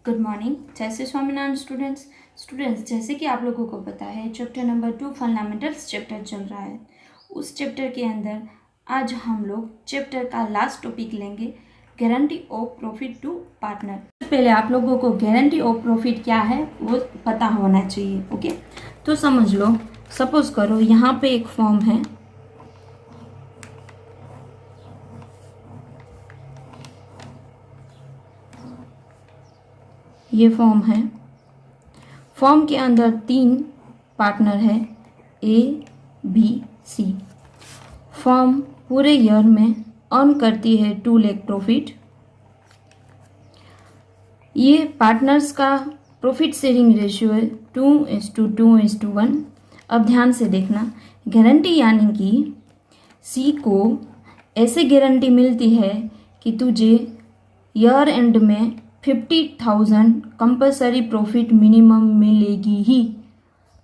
Good morning. जय Shri Swaminarayan students जैसे कि आप लोगों को पता है चैप्टर नंबर 2 फंडामेंटल्स चैप्टर चल रहा है। उस चैप्टर के अंदर आज हम लोग चैप्टर का लास्ट टॉपिक लेंगे, guarantee of profit to partner. पहले आप लोगों को गारंटी ऑफ प्रॉफिट क्या है वो पता होना चाहिए। ओके, तो समझ लो, सपोज करो यहाँ पे एक फॉर्म है, ये फॉर्म है। फॉर्म के अंदर 3 पार्टनर है, ए बी सी। फॉर्म पूरे ईयर में अर्न करती है 2 लाख प्रॉफिट। ये पार्टनर्स का प्रॉफिट शेयरिंग रेशियो है 2:2:1। अब ध्यान से देखना, गारंटी यानी कि सी को ऐसे गारंटी मिलती है कि तुझे ईयर एंड में 50,000 कंपलसरी प्रॉफिट मिनिमम मिलेगी ही।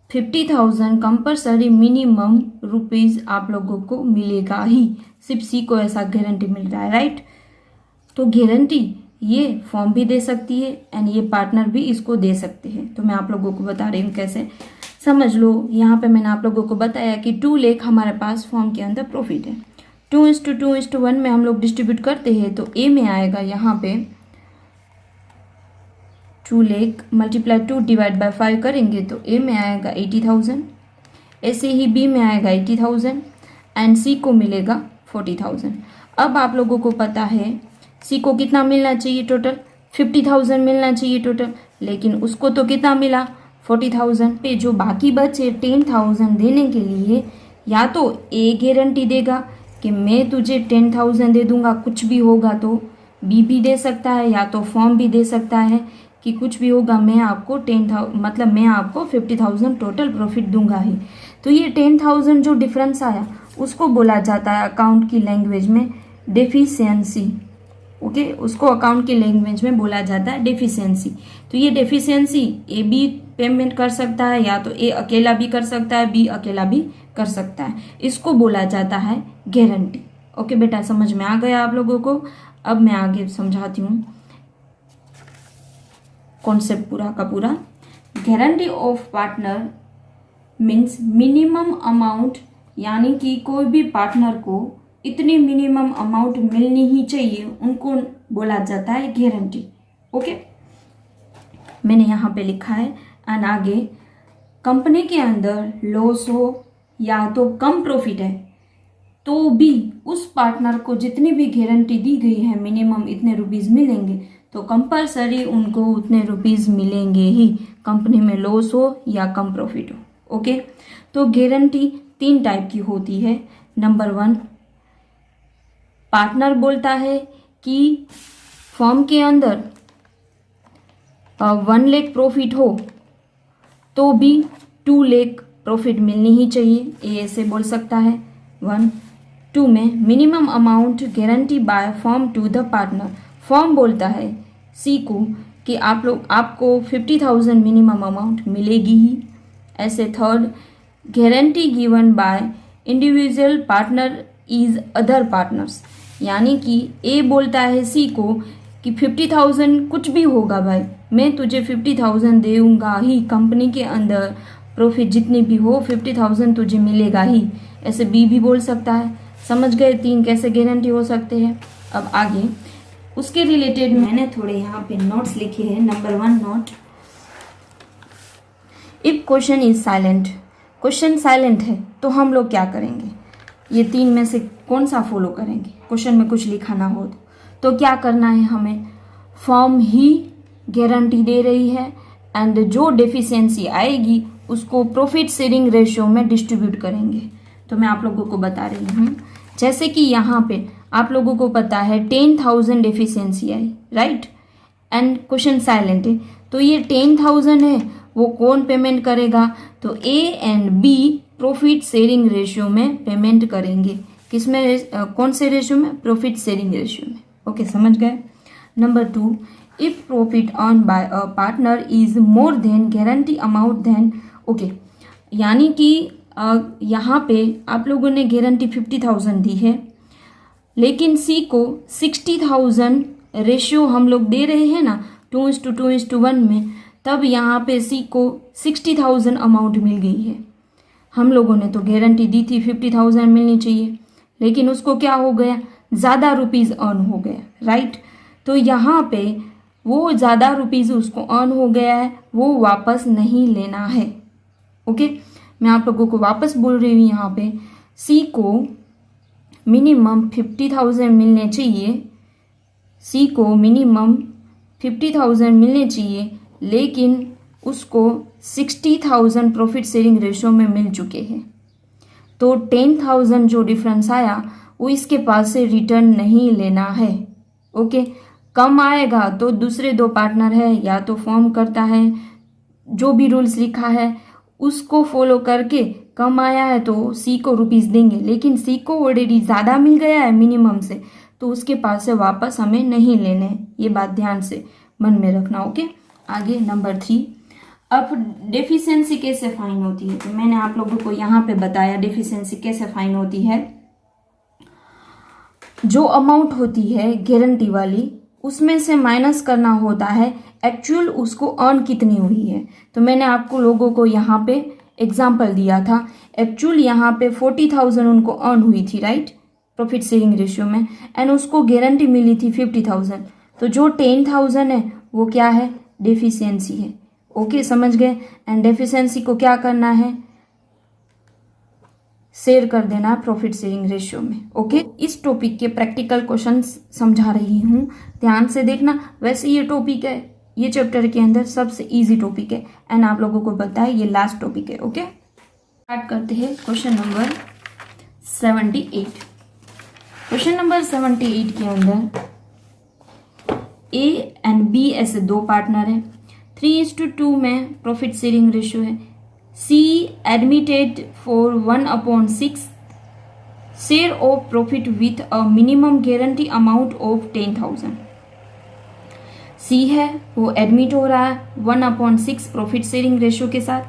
50,000 कंपलसरी मिनिमम रुपीज आप लोगों को मिलेगा ही। सिर्फ सी को ऐसा गारंटी मिल रहा है, राइट। तो गारंटी ये फॉर्म भी दे सकती है एंड ये पार्टनर भी इसको दे सकते हैं। तो मैं आप लोगों को बता रही हूँ कैसे। समझ लो, यहाँ पे मैंने आप लोगों को बताया कि 2 लाख हमारे पास फॉर्म के अंदर प्रॉफिट है। 2:2:1 में हम लोग डिस्ट्रीब्यूट करते हैं तो ए में आएगा यहाँ पे 2 लाख मल्टीप्लाई 2 डिवाइड बाय 5 करेंगे तो ए में आएगा 80,000। ऐसे ही बी में आएगा 80,000 एंड सी को मिलेगा 40,000। अब आप लोगों को पता है सी को कितना मिलना चाहिए, टोटल 50,000 मिलना चाहिए टोटल, लेकिन उसको तो कितना मिला 40,000 पे। जो बाकी बचे 10,000 देने के लिए या तो ए गारंटी देगा कि मैं तुझे 10,000 दे दूंगा, कुछ भी होगा तो बी भी दे सकता है या तो फॉर्म भी दे सकता है कि कुछ भी होगा मैं आपको 10,000 मतलब मैं आपको 50,000 टोटल प्रॉफिट दूंगा ही। तो ये 10,000 जो डिफरेंस आया उसको बोला जाता है अकाउंट की लैंग्वेज में डेफिशिएंसी। ओके, उसको अकाउंट की लैंग्वेज में बोला जाता है डेफिशिएंसी। तो ये डेफिशिएंसी ए भी पेमेंट कर सकता है या तो ए अकेला भी कर सकता है, बी अकेला भी कर सकता है। इसको बोला जाता है गारंटी। ओके बेटा, समझ में आ गया आप लोगों को। अब मैं आगे समझाती हूँ कॉन्सेप्ट पूरा का पूरा। Guarantee of partner means minimum amount, यानी कि कोई भी पार्टनर को इतनी मिनिमम अमाउंट मिलनी ही चाहिए, उनको बोला जाता है गारंटी। ओके, मैंने यहाँ पे लिखा है। एंड आगे कंपनी के अंदर लॉस हो या तो कम प्रॉफिट है तो भी उस पार्टनर को जितनी भी गारंटी दी गई है मिनिमम इतने रुपीज मिलेंगे तो कंपलसरी उनको उतने रुपीज मिलेंगे ही, कंपनी में लॉस हो या कम प्रॉफिट हो। ओके, तो गारंटी 3 टाइप की होती है। नंबर 1, पार्टनर बोलता है कि फर्म के अंदर 1 लाख प्रॉफिट हो तो भी 2 लाख प्रॉफिट मिलनी ही चाहिए, ये ऐसे बोल सकता है 1। 2 में minimum amount guarantee by firm to the partner, firm बोलता है सी को कि आपको 50,000 मिनिमम अमाउंट मिलेगी ही। ऐसे 3rd, guarantee given by individual partner is other partners, यानी कि ए बोलता है सी को कि 50,000 कुछ भी होगा भाई, मैं तुझे 50,000 दूंगा ही, कंपनी के अंदर प्रॉफिट जितनी भी हो 50,000 तुझे मिलेगा ही। ऐसे बी भी बोल सकता है। समझ गए 3 कैसे गारंटी हो सकते हैं। अब आगे उसके रिलेटेड मैंने थोड़े यहाँ पे नोट्स लिखे हैं। Number 1 note, if question is silent, question silent है तो हम लोग क्या करेंगे, ये 3 में से कौन सा फॉलो करेंगे। क्वेश्चन में कुछ लिखा ना हो तो क्या करना है हमें, फर्म ही गारंटी दे रही है एंड जो डेफिशिएंसी आएगी उसको प्रॉफिट शेयरिंग रेशियो में डिस्ट्रीब्यूट करेंगे। तो मैं आप लोगों को बता रही हूँ, जैसे कि यहाँ पे आप लोगों को पता है 10,000 deficiency I, right, and question silent है तो ये 10,000 है वो कौन पेमेंट करेगा, तो A and B profit sharing ratio में पेमेंट करेंगे। किसमें, कौन से रेशियो में, प्रॉफिट शेयरिंग रेशियो में। ओके, समझ गए। Number 2, if profit earn by a partner is more than guarantee amount then. Okay, यानी कि यहाँ पे आप लोगों ने गारंटी 50,000 दी है लेकिन सी को 60,000 रेशियो हम लोग दे रहे हैं ना, 2:2:1 में, तब यहाँ पे सी को 60,000 अमाउंट मिल गई है। हम लोगों ने तो गारंटी दी थी 50,000 मिलनी चाहिए, लेकिन उसको क्या हो गया, ज़्यादा रुपीज़ अर्न हो गया, राइट। तो यहाँ पे वो ज़्यादा रुपीज़ उसको अर्न हो गया है, वो वापस नहीं लेना है। ओके, मैं आप लोगों को वापस बोल रही हूँ, यहाँ पे सी को मिनिमम 50,000 मिलने चाहिए, सी को मिनिमम 50,000 मिलने चाहिए, लेकिन उसको 60,000 प्रॉफिट शेयरिंग रेशो में मिल चुके हैं। तो 10,000 जो डिफरेंस आया वो इसके पास से रिटर्न नहीं लेना है। ओके, कम आएगा तो दूसरे दो पार्टनर है या तो फॉर्म करता है, जो भी रूल्स लिखा है उसको फॉलो करके कम आया है तो सी को रुपीज़ देंगे, लेकिन सी को ऑलरेडी ज़्यादा मिल गया है मिनिमम से, तो उसके पास से वापस हमें नहीं लेने हैं। ये बात ध्यान से मन में रखना। ओके, आगे नंबर 3। अब डेफिशिएंसी कैसे फाइन होती है, तो मैंने आप लोगों को यहाँ पे बताया डेफिशिएंसी कैसे फाइन होती है। जो अमाउंट होती है गारंटी वाली, उसमें से माइनस करना होता है एक्चुअल उसको अर्न कितनी हुई है। तो मैंने आपको लोगों को यहाँ पे एग्जाम्पल दिया था, एक्चुअल यहाँ पे 40,000 उनको अर्न हुई थी, राइट, प्रॉफिट शेयरिंग रेशियो में, एंड उसको गारंटी मिली थी 50,000। तो जो 10,000 है वो क्या है, डेफिशिएंसी है। ओके, समझ गए। एंड डेफिशिएंसी को क्या करना है, शेयर कर देना प्रॉफिट शेयरिंग रेशियो में। ओके, इस टॉपिक के प्रैक्टिकल क्वेश्चंस समझा रही हूँ, ध्यान से देखना। वैसे ये टॉपिक है, ये चैप्टर के अंदर सबसे इजी टॉपिक है, एंड आप लोगों को पता है ये लास्ट टॉपिक है। ओके, स्टार्ट करते हैं क्वेश्चन नंबर 78। क्वेश्चन नंबर 78 के अंदर ए एंड बी ऐसे दो पार्टनर हैं, 3:2 में प्रॉफिट शेयरिंग रेशियो है। C admitted for 1/6 share of profit with a minimum guarantee amount of 10,000। C है वो एडमिट हो रहा है 1/6 प्रॉफिट शेयरिंग रेशियो के साथ,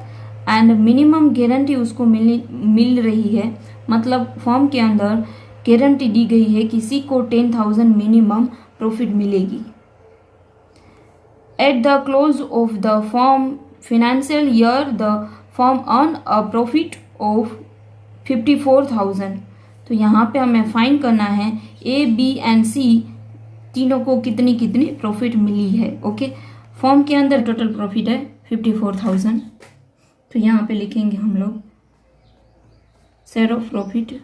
एंड मिनिमम गारंटी उसको मिल रही है, मतलब फॉर्म के अंदर गारंटी दी गई है कि सी को 10,000 मिनिमम प्रॉफिट मिलेगी। At the close of the form financial year the firm earn a profit of 54,000। तो यहाँ पे हमें फाइंड करना है ए बी एंड सी तीनों को कितनी कितनी प्रॉफिट मिली है। ओके, फॉर्म के अंदर टोटल प्रॉफिट है 54,000, तो यहाँ पे लिखेंगे हम लोग शेयर ऑफ प्रॉफिट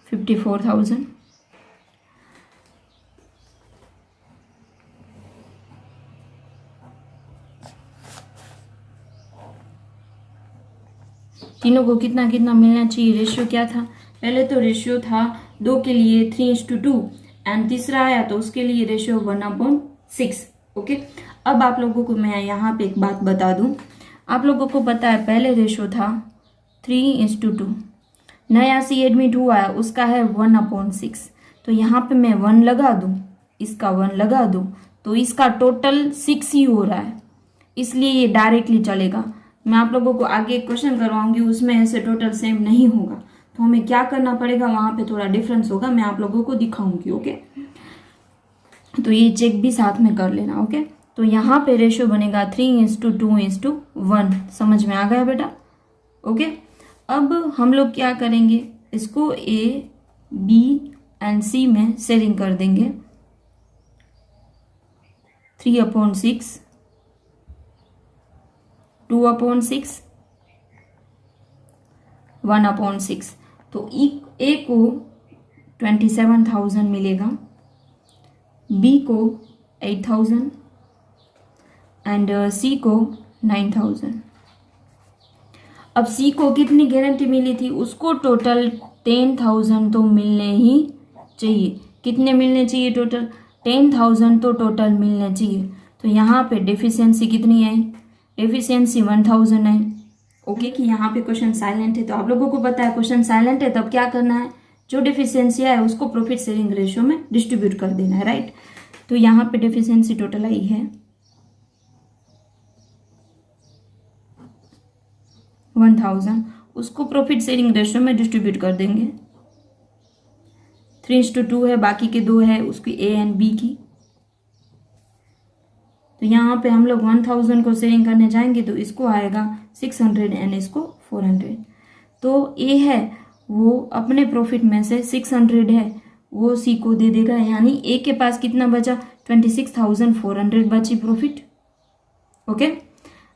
54,000। तीनों को कितना कितना मिलना चाहिए, रेशियो क्या था, पहले तो रेशियो था 2 के लिए 3:2, एंड तीसरा आया तो उसके लिए रेशियो 1/6। ओके, अब आप लोगों को मैं यहाँ पे एक बात बता दूं, आप लोगों को पता है पहले रेशियो था 3:2, नया सी एडमिट हुआ है उसका है 1/6, तो यहाँ पे मैं 1 लगा दूं, इसका 1 लगा दूं, तो इसका टोटल 6 ही हो रहा है, इसलिए ये डायरेक्टली चलेगा। मैं आप लोगों को आगे एक क्वेश्चन करवाऊंगी, उसमें ऐसे टोटल सेम नहीं होगा, तो हमें क्या करना पड़ेगा, वहां पे थोड़ा डिफरेंस होगा, मैं आप लोगों को दिखाऊंगी। ओके, तो ये चेक भी साथ में कर लेना। ओके, तो यहाँ पे रेशियो बनेगा 3:2:1। समझ में आ गया बेटा। ओके, अब हम लोग क्या करेंगे, इसको ए बी एंड सी में शेयरिंग कर देंगे 3/6, 2/6, 1/6। तो ए को 27,000 मिलेगा, बी को 8,000 एंड सी को 9,000। अब सी को कितनी गारंटी मिली थी, उसको टोटल 10,000 तो मिलने ही चाहिए। कितने मिलने चाहिए टोटल, 10,000 तो टोटल मिलने चाहिए। तो यहाँ पे डेफिशिएंसी कितनी आई, डेफिशिएंसी 1,000 है। ओके, कि यहाँ पे क्वेश्चन साइलेंट है, तो आप लोगों को पता है क्वेश्चन साइलेंट है, तब क्या करना है, जो डेफिशिएंसी है उसको प्रॉफिट शेयरिंग रेशियो में डिस्ट्रीब्यूट कर देना है, राइट। तो यहाँ पे डेफिशिएंसी टोटल आई है 1,000, उसको प्रॉफिट शेयरिंग रेशियो में डिस्ट्रीब्यूट कर देंगे। 3:2 है, बाकी के 2 है उसकी ए एंड बी की, तो यहाँ पे हम लोग 1000 को शेयरिंग करने जाएंगे तो इसको आएगा 600 एंड इसको 400। तो ए है वो अपने प्रॉफिट में से 600 है वो सी को दे देगा, यानी ए के पास कितना बचा 26,400 बची प्रॉफिट। ओके,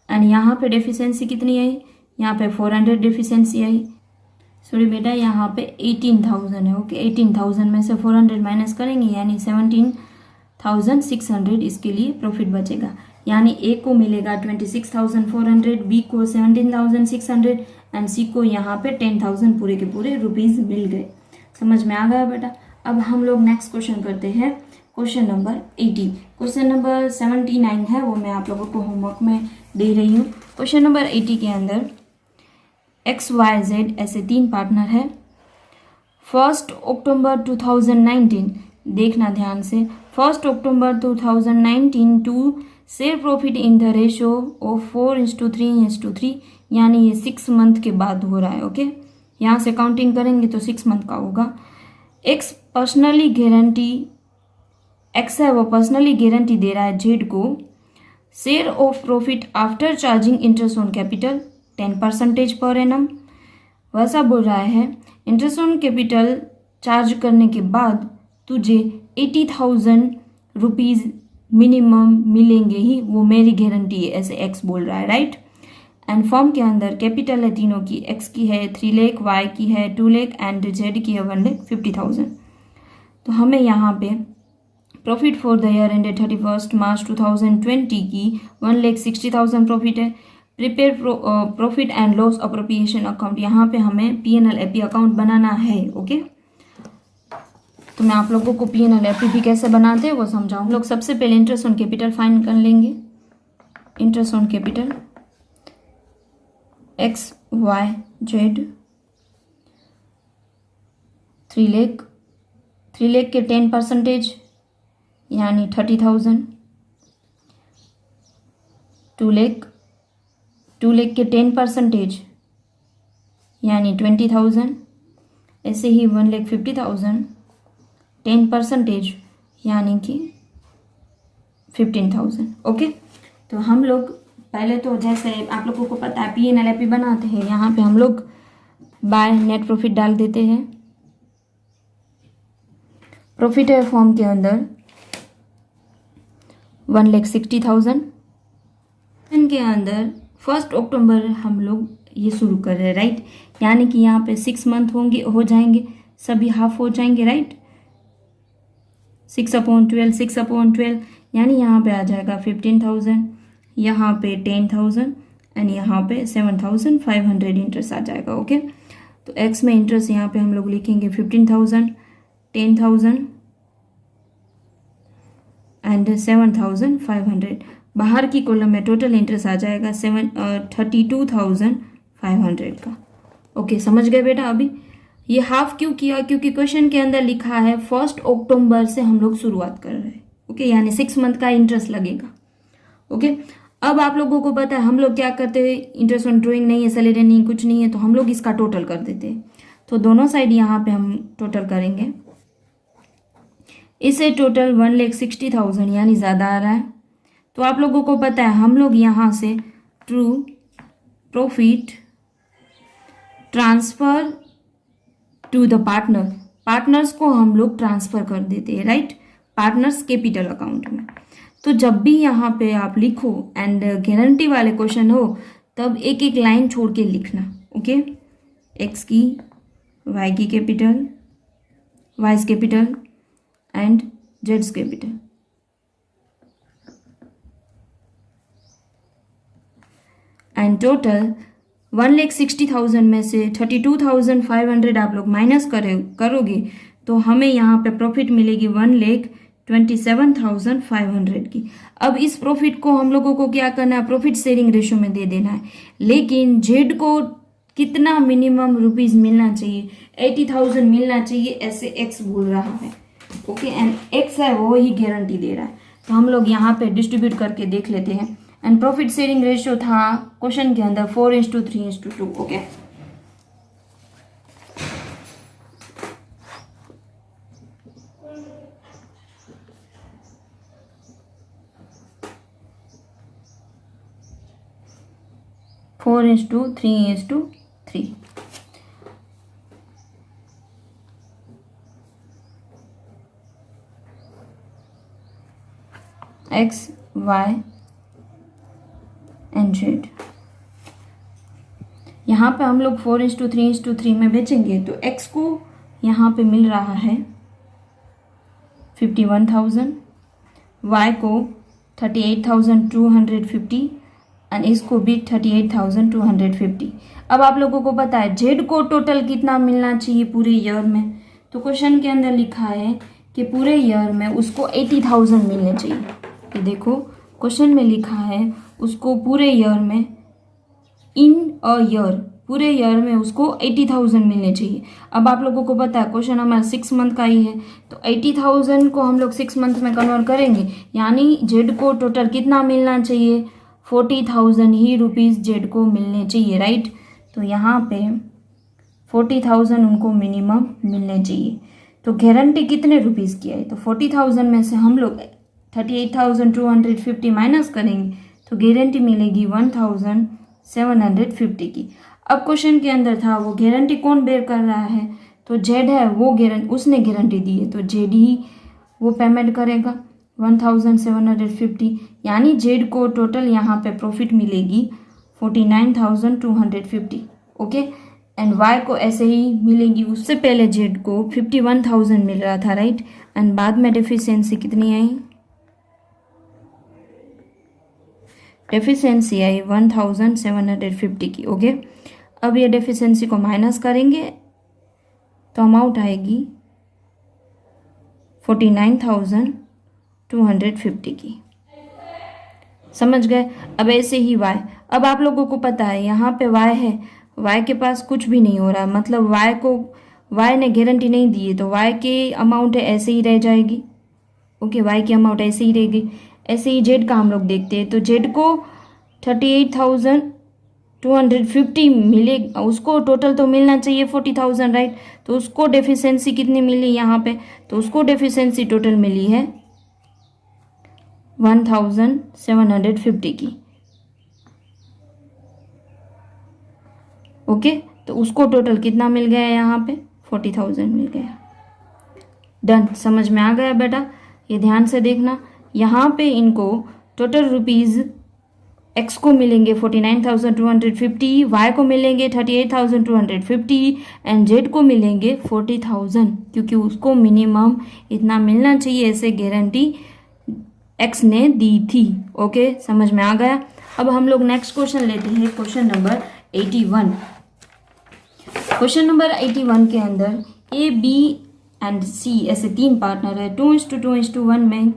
एंड यहाँ पे डेफिशिएंसी कितनी आई, यहाँ पे 400 डेफिशिएंसी आई। सॉरी बेटा, यहाँ पे 18,000 है। ओके, 18,000 में से 400 माइनस करेंगे यानी 17,600 इसके लिए प्रॉफिट बचेगा। यानी ए को मिलेगा 26,400, बी को 17,600 एंड सी को यहाँ पे 10,000 पूरे के पूरे रुपीज मिल गए। समझ में आ गया बेटा। अब हम लोग नेक्स्ट क्वेश्चन करते हैं, क्वेश्चन नंबर 80। क्वेश्चन नंबर 79 है वो मैं आप लोगों को होमवर्क में दे रही हूँ। क्वेश्चन नंबर 80 के अंदर XYZ ऐसे 3 पार्टनर है। 1 अक्टूबर 2019, देखना ध्यान से, 1 October 2019 to share profit in the ratio of 4:3:3, यानी ये 6 मंथ के बाद हो रहा है। ओके, यहाँ से काउंटिंग करेंगे तो 6 मंथ का होगा। एक्स पर्सनली गारंटी, एक्स है वो पर्सनली गारंटी दे रहा है जेड को share of profit after charging interest on capital 10% per annum. वैसा बोल रहा है इंटरेस्ट ऑन कैपिटल चार्ज करने के बाद तुझे 80,000 रुपीज मिनिमम मिलेंगे ही, वो मेरी गारंटी है, ऐसे एक्स बोल रहा है, राइट। एंड फॉर्म के अंदर कैपिटल है तीनों की, एक्स की है 3 लाख, वाई की है 2 लाख एंड जेड की है 1,50,000। तो हमें यहाँ पे profit for the year ended 31 March 2020 की 1,60,000 प्रॉफिट है। Prepare profit and loss appropriation account, यहाँ पे हमें PNL AP अकाउंट बनाना है। ओके, तो मैं आप लोगों को PNL AP भी कैसे बनाते हैं वो समझाऊँ। हम लोग सबसे पहले इंटरेस्ट ऑन कैपिटल फाइंड कर लेंगे। Interest on capital XYZ 3 lakh, 3 lakh के 10% यानी 30,000, 2 लाख, 2 लाख के 10% यानी 20,000, ऐसे ही 1,50,000 10% यानी कि 15,000। ओके, तो हम लोग पहले तो जैसे आप लोगों को पता है PNL AP बनाते हैं, यहाँ पे हम लोग बाय नेट प्रॉफिट डाल देते हैं। प्रॉफिट है फॉर्म के अंदर 1,60,000। इनके अंदर 1 अक्टूबर हम लोग ये शुरू कर रहे हैं, राइट, यानी कि यहाँ पे 6 मंथ होंगे, हो जाएंगे, सभी हाफ हो जाएंगे, राइट। 6/12, 6/12 यानी यहाँ पे आ जाएगा 15,000, यहाँ पे 10,000 एंड यहाँ पे 7,500 इंटरेस्ट आ जाएगा। ओके, तो एक्स में इंटरेस्ट यहाँ पे हम लोग लिखेंगे 15,000, 10,000 एंड 7,500। बाहर की कॉलम में टोटल इंटरेस्ट आ जाएगा 32,500 का। ओके, समझ गए बेटा। अभी ये हाफ क्यों किया, क्योंकि क्वेश्चन के अंदर लिखा है 1 अक्टूबर से हम लोग शुरुआत कर रहे हैं। ओके, यानी 6 मंथ का इंटरेस्ट लगेगा। ओके, अब आप लोगों को पता है हम लोग क्या करते हैं, इंटरेस्ट ऑन ड्रॉइंग नहीं है, सैलरी नहीं, कुछ नहीं है, तो हम लोग इसका टोटल कर देते हैं। तो दोनों साइड यहाँ पे हम टोटल करेंगे। इसे टोटल 1,60,000 यानी ज़्यादा आ रहा है, तो आप लोगों को पता है हम लोग यहाँ से true profit transfer to the partner, partners को हम लोग ट्रांसफर कर देते हैं, राइट, पार्टनर्स कैपिटल अकाउंट में। तो जब भी यहाँ पे आप लिखो एंड गारंटी वाले क्वेश्चन हो तब एक एक लाइन छोड़ के लिखना। ओके, एक्स की, वाई की capital, wise capital and Jades capital. And total 1,60,000 में से 32,500 आप लोग माइनस करोगे तो हमें यहाँ पे प्रॉफिट मिलेगी 1,27,500 की। अब इस प्रॉफिट को हम लोगों को क्या करना है, प्रॉफिट शेयरिंग रेशियो में दे देना है। लेकिन जेड को कितना मिनिमम रुपीज मिलना चाहिए, 80,000 मिलना चाहिए, ऐसे एक्स बोल रहा है। ओके, एंड एक्स है वो ही गारंटी दे रहा है, तो हम लोग यहाँ पे डिस्ट्रीब्यूट करके देख लेते हैं। एंड प्रॉफिट शेयरिंग रेशियो था क्वेश्चन के अंदर 4:3:2। Okay, 4:3:3। X, Y and Z. यहाँ पे हम लोग 4:3:3 में बेचेंगे तो एक्स को यहाँ पे मिल रहा है 51,000, वाई को 38,250 एंड इसको भी 38,250। अब आप लोगों को पता है जेड को टोटल कितना मिलना चाहिए पूरे ईयर में, तो क्वेश्चन के अंदर लिखा है कि पूरे ईयर में उसको 80,000 मिलने चाहिए। ये देखो क्वेश्चन में लिखा है उसको पूरे ईयर में, इन अ ईयर, पूरे ईयर में उसको 80,000 मिलने चाहिए। अब आप लोगों को पता है क्वेश्चन हमारा 6 मंथ का ही है, तो 80,000 को हम लोग 6 मंथ में कन्वर्ट करेंगे, यानी जेड को टोटल कितना मिलना चाहिए, 40,000 ही रुपीज़ जेड को मिलने चाहिए, राइट। तो यहाँ पे 40,000 उनको मिनिमम मिलने चाहिए। तो गारंटी कितने रुपीज़ की है, तो 40,000 में से हम लोग 38,250 माइनस करेंगे तो गारंटी मिलेगी 1,750 की। अब क्वेश्चन के अंदर था वो गारंटी कौन बेयर कर रहा है, तो जेड है, वो उसने गारंटी दी है तो जेड ही वो पेमेंट करेगा 1,750, यानी जेड को टोटल यहाँ पे प्रॉफिट मिलेगी 49,250। ओके, एंड वाई को ऐसे ही मिलेगी, उससे पहले जेड को 51,000 मिल रहा था, राइट, एंड बाद में डेफिशिएंसी कितनी आई, डेफिशिएंसी आई 1,750 की। ओके, अब ये डेफिशिएंसी को माइनस करेंगे तो अमाउंट आएगी 49,250 की। समझ गए। अब ऐसे ही वाई, अब आप लोगों को पता है यहाँ पे वाई है, वाई के पास कुछ भी नहीं हो रहा, मतलब वाई ने गारंटी नहीं दी है, तो वाई के अमाउंट है ऐसे ही रह जाएगी। ओके, वाई की अमाउंट ऐसे ही रहेगी। ऐसे ही जेड का हम लोग देखते हैं, तो जेड को 38,250 मिले, उसको टोटल तो मिलना चाहिए 40,000, राइट, तो उसको डेफिशिएंसी कितनी मिली यहाँ पे, तो उसको डेफिशिएंसी टोटल मिली है 1,750 की। ओके, तो उसको टोटल कितना मिल गया यहाँ पे, 40,000 मिल गया। डन, समझ में आ गया बेटा, ये ध्यान से देखना। यहाँ पे इनको टोटल रुपीज़ एक्स को मिलेंगे 49,250, वाई को मिलेंगे 38,250 एंड जेड को मिलेंगे 40,000, क्योंकि उसको मिनिमम इतना मिलना चाहिए, ऐसे गारंटी एक्स ने दी थी। ओके, समझ में आ गया। अब हम लोग नेक्स्ट क्वेश्चन लेते हैं, क्वेश्चन नंबर 81। क्वेश्चन नंबर 81 के अंदर ए, बी एंड सी ऐसे 3 पार्टनर है, 2:2:1 में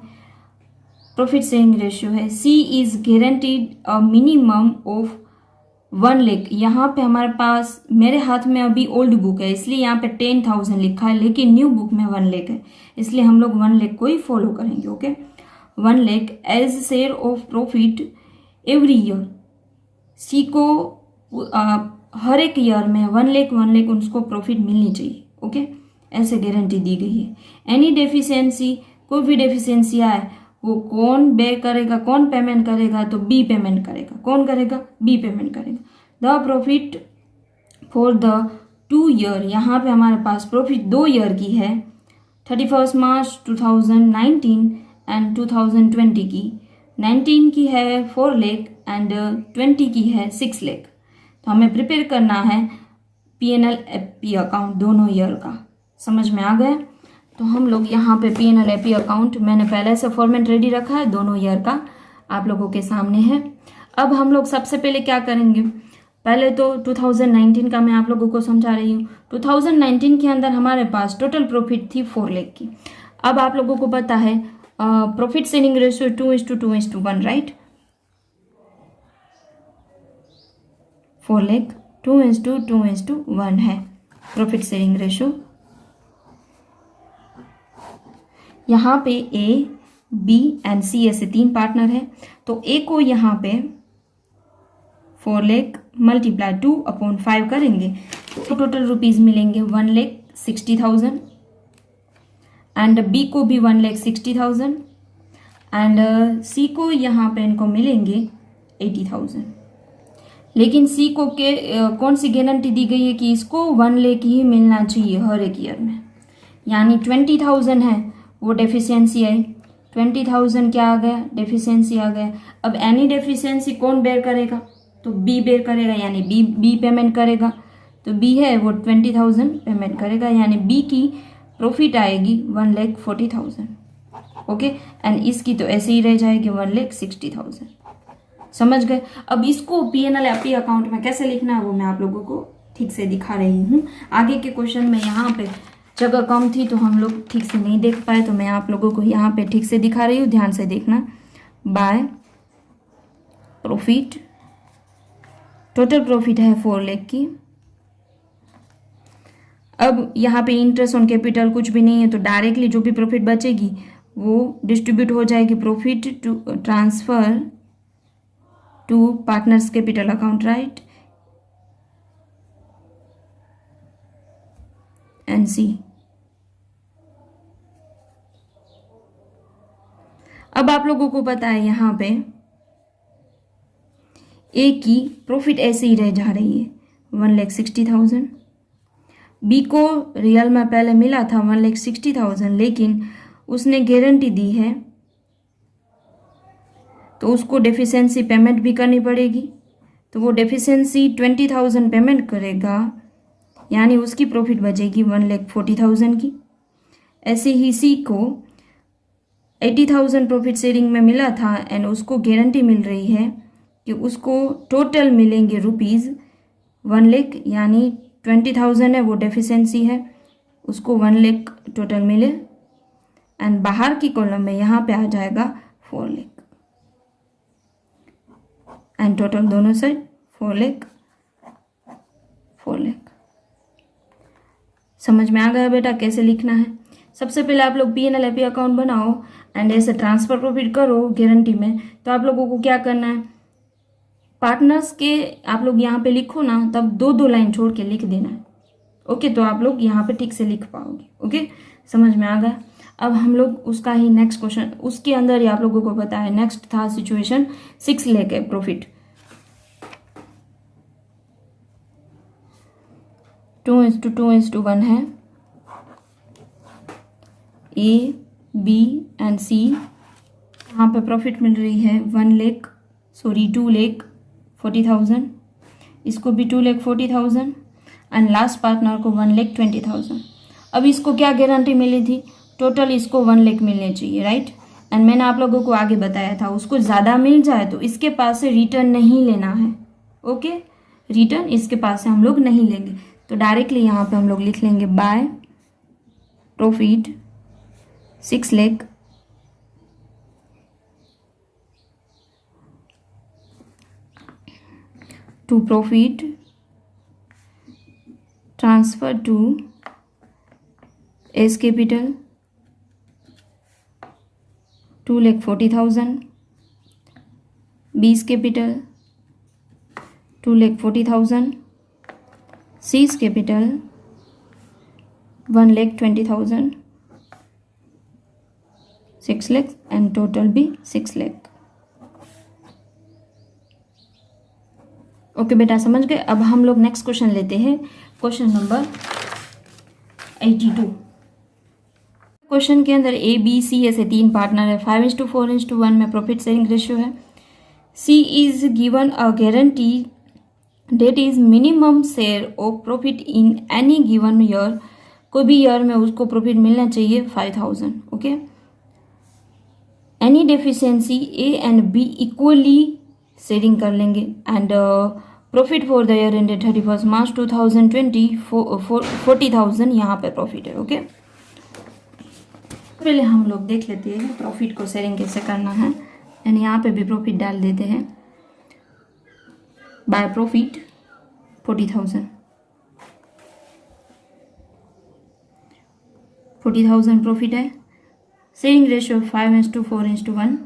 प्रॉफिट शेयरिंग रेशियो है। C is guaranteed a minimum of 1 lakh. यहाँ पे हमारे पास, मेरे हाथ में अभी ओल्ड बुक है इसलिए यहाँ पे 10,000 लिखा है, लेकिन न्यू बुक में 1 लाख है, इसलिए हम लोग 1 लाख को ही फॉलो करेंगे। Okay, 1 lakh as share of profit every year. C को हर एक ईयर में 1 लाख उसको प्रॉफिट मिलनी चाहिए। ओके, ऐसे गारंटी दी गई है। एनी डेफिशिएंसी, कोई भी डेफिशिएंसी आए वो कौन पे करेगा, कौन पेमेंट करेगा, तो बी पेमेंट करेगा। कौन करेगा, बी पेमेंट करेगा। The profit for the 2 year, यहाँ पे हमारे पास प्रॉफिट 2 ईयर की है, 31 मार्च 2019 एंड 2020 की। 19 की है 4 लाख एंड 20 की है 6 लाख। तो हमें प्रिपेयर करना है P&L AP अकाउंट दोनों ईयर का। समझ में आ गया। तो हम लोग यहाँ पे P&L AP अकाउंट मैंने पहले से फॉर्मेट रेडी रखा है, दोनों ईयर का आप लोगों के सामने है। अब हम लोग सबसे पहले क्या करेंगे, पहले तो 2019 का मैं आप लोगों को समझा रही हूँ। 2019 के अंदर हमारे पास टोटल प्रॉफिट थी 4 लाख की। अब आप लोगों को पता है profit sharing ratio 2:2:1, right. 4 lakh 2:2:1 है प्रॉफिट शेयरिंग रेशियो। यहाँ पे ए, बी एंड सी ऐसे 3 पार्टनर हैं, तो ए को यहाँ पे 4 लाख मल्टीप्लाई 2/5 करेंगे तो टोटल रुपीज मिलेंगे 1,60,000 एंड बी को भी 1,60,000 एंड सी को यहाँ पे इनको मिलेंगे 80,000। लेकिन सी को कौन सी गारंटी दी गई है कि इसको 1 लाख ही मिलना चाहिए हर एक ईयर में, यानी 20,000 है वो डेफिशिएंसी आई, 20,000 क्या आ गया, डेफिशिएंसी आ गया। अब एनी डेफिशिएंसी कौन बेयर करेगा, तो बी बेयर करेगा, यानी बी पेमेंट करेगा। तो बी है वो 20,000 पेमेंट करेगा, यानी बी की प्रॉफिट आएगी 1,40,000। ओके, एंड इसकी तो ऐसे ही रह जाएगी 1,60,000। समझ गए। अब इसको पीएनएल एपी अकाउंट में कैसे लिखना है वो मैं आप लोगों को ठीक से दिखा रही हूँ। आगे के क्वेश्चन में यहाँ पे जगह कम थी तो हम लोग ठीक से नहीं देख पाए, तो मैं आप लोगों को यहाँ पे ठीक से दिखा रही हूँ, ध्यान से देखना। बाय प्रॉफिट, टोटल प्रॉफिट है 4 लाख की। अब यहाँ पे इंटरेस्ट ऑन कैपिटल कुछ भी नहीं है, तो डायरेक्टली जो भी प्रॉफिट बचेगी वो डिस्ट्रीब्यूट हो जाएगी profit to transfer to partners capital account, right, and C. अब आप लोगों को पता है यहाँ पे ए की प्रॉफिट ऐसे ही रह जा रही है 1,60,000। बी को रियल में पहले मिला था 1,60,000, लेकिन उसने गारंटी दी है तो उसको डेफिशिएंसी पेमेंट भी करनी पड़ेगी, तो वो डेफिशिएंसी 20,000 पेमेंट करेगा, यानी उसकी प्रॉफिट बचेगी 1,40,000 की। ऐसे ही सी को 80,000 प्रॉफिट शेयरिंग में मिला था एंड उसको गारंटी मिल रही है कि उसको टोटल मिलेंगे रुपीज़ 1 लाख, यानी 20,000 है वो डेफिशिएंसी है, उसको 1 लाख टोटल मिले। एंड बाहर की कॉलम में यहाँ पे आ जाएगा 4 लाख, एंड टोटल दोनों साइड 4 लाख 4 लाख। समझ में आ गया बेटा कैसे लिखना है। सबसे पहले आप लोग पीएनएल एपी अकाउंट बनाओ एंड ऐसे ट्रांसफर प्रॉफिट करो गारंटी में। तो आप लोगों को क्या करना है, पार्टनर्स के आप लोग यहाँ पे लिखो ना, तब 2-2 लाइन छोड़ के लिख देना है। ओके, तो आप लोग यहाँ पे ठीक से लिख पाओगे। ओके, समझ में आ गया। अब हम लोग उसका ही नेक्स्ट क्वेश्चन, उसके अंदर ही आप लोगों को पता है नेक्स्ट था सिचुएशन 6 लाख है प्रॉफिट, 2:2:1 है। ए बी एंड सी, यहाँ पे प्रॉफिट मिल रही है 2,40,000, इसको भी 2,40,000 एंड लास्ट पार्टनर को 1,20,000। अब इसको क्या गारंटी मिली थी, टोटल इसको 1 लाख मिलने चाहिए, राइट। एंड मैंने आप लोगों को आगे बताया था उसको ज़्यादा मिल जाए तो इसके पास से रिटर्न नहीं लेना है। ओके, रिटर्न इसके पास से हम लोग नहीं लेंगे, तो डायरेक्टली यहाँ पे हम लोग लिख लेंगे by profit 6 lakh to profit transfer to A's capital 2,40,000, B's capital 2,40,000, C's capital 1,20,000, 6 lakh and total भी 6 लाख। ओके बेटा, समझ गए। अब हम लोग नेक्स्ट क्वेश्चन लेते हैं, क्वेश्चन नंबर 82। क्वेश्चन के अंदर ए बी सी ऐसे 3 पार्टनर है, 5:4:1 में प्रॉफिट शेयरिंग रेशियो है। C is given a guarantee that is minimum share of profit in any given year, कोई भी ईयर में उसको प्रॉफिट मिलना चाहिए 5,000। Okay, any deficiency A and B equally sharing कर लेंगे and profit for the year ended 31 March 2020 40,000 यहाँ पे प्रॉफिट है। ओके, पहले हम लोग देख लेते हैं प्रॉफिट को शेयरिंग कैसे करना है एंड यहाँ पे भी प्रॉफिट डाल देते हैं बाय प्रॉफिट 40,000 प्रॉफिट है, शेयरिंग रेशियो 5:4:1।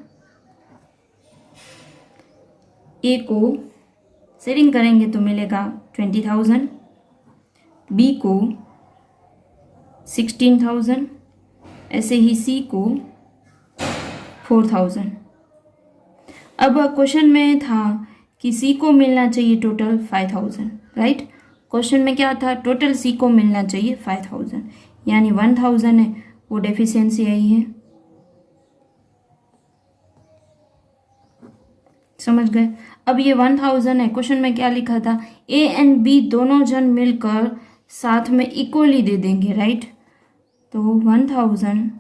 ए को शेयरिंग करेंगे तो मिलेगा 20,000, बी को 16,000, ऐसे ही सी को 4,000। अब क्वेश्चन में था कि सी को मिलना चाहिए टोटल 5000, राइट। क्वेश्चन में क्या था, टोटल सी को मिलना चाहिए 5000, यानी 1000 है वो डेफिशिएंसी आई है। समझ गए। अब ये 1000 है, क्वेश्चन में क्या लिखा था, ए एंड बी दोनों जन मिलकर साथ में इक्वली दे देंगे, राइट। तो 1000